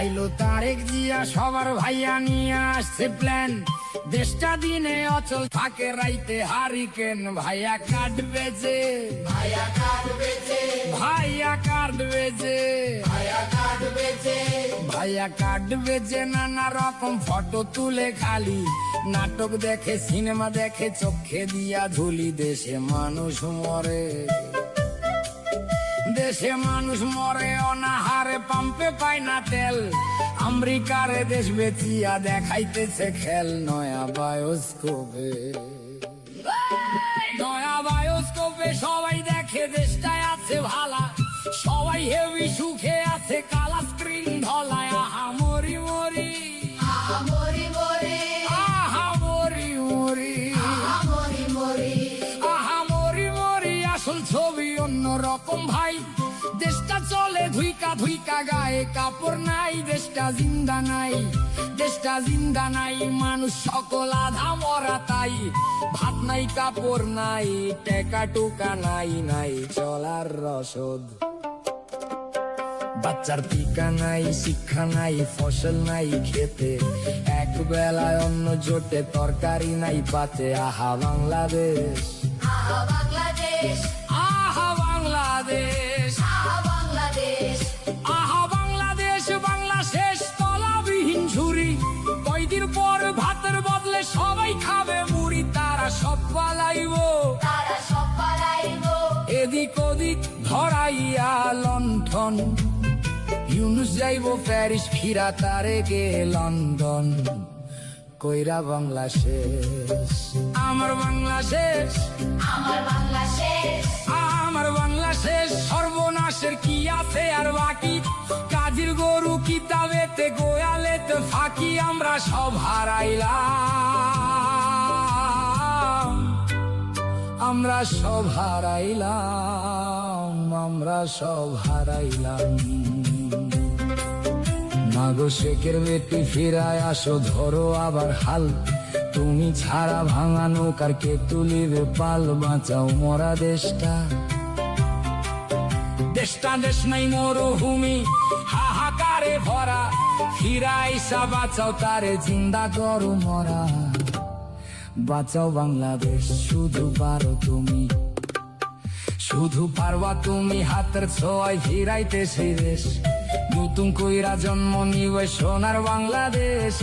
আইলো তারেক জিয়া সবার ভাইয়া নিয়ে আসছে প্ল্যান, দেশটা দিনে অচল থাকে রাইতে হারিকেন। ভাইয়া কাটবে যে, ভাইয়া কাটবে যে, ভাইয়া কাটবে যে, ভাইয়া কাটবে যে, ভাইয়া কাটবে যে, নানা রকম ফটো তুলে খালি নাটক দেখে সিনেমা দেখে চোখে দিয়া ঝুলি। দেশে মানুষ মরে, দেশে মানুষ মরে অনাহারে, পাম্পে পায় না তেল। আমেরিকারে দেশ বেচিয়া দেখাইতেছে খেল নয়া বায়োস্কোপে, নয়া বায়োস্কোপে সবাই দেখে দেশটায় আছে ভালা, সবাই হেভি সুখে আছে কালা স্ক্রিন ধলায়। আহা মরি মরি, আহা মরি মরি, আহা মরি মরি, আহা মরি মরি, আহা মরি মরি। আসল ছবি অন্য রকম ভাই, দেশটা চলে ধুইকা ধুইকা গায়ে কাপড় নাই। দেশটা জিন্দা নাই, দেশটা জিন্দা নাই, মানুষ সকল আধা মরা তাই। ভাত নাই কাপড় নাই, টেকা টুকা নাই, নাই চলার রসদ। বাচ্চার টিকা নাই, শিক্ষা নাই, ফসল নাই খেতে, এক বেলায় অন্ন জোটে তরকারি নাই পাতে। আহা বাংলাদেশ, আহা বাংলাদেশ, আহা বাংলাদেশ, আহা বাংলাদেশ, আহা বাংলাদেশ। বাংলা শেষ তলাবিহীন ঝুরি, কয়দিন পর ভাতের বদলে সবাই খাবে মুড়ি। তারা সব পালাইব, তারা সব পালাইব, এদিক ওদিক ধরাইয়া লণ্ঠন। ইউনুস যাইব প্যারিস, ফিরা তারেকে লন্ডন। কইরা বাংলা শেষ, আমার বাংলা শেষ, আমার বাংলা শেষ, আমার বাংলা শেষ। সর্বনাশের কি আছে আর বাকি, কাজীর গরু কিতাবেতে গোয়ালেতে ফাঁকি। আমরা সব হারাইলাম, আমরা সব হারাইলাম, আমরা সব হারাইলাম। মাগো শেখের বেটি ফিরায় আসো, ধরো আবার হাল। তুমি ছাড়া ভাঙা নৌকার কে তুলিবে পাল। বাঁচাও মরা দেশটা, দেশটা দেশ নাই মরুভূমি হাহাকারে ভরা। ফিরাইসা বাঁচাও তারে, জিন্দা করো মরা। বাঁচাও বাংলাদেশ, শুধু পারো তুমি, শুধু পারবা তুমি। হাতের ছোঁয়ায় ফিরাইতে সেই দেশ, নতুন কইরা জন্ম নিবে সোনার বাংলাদেশ।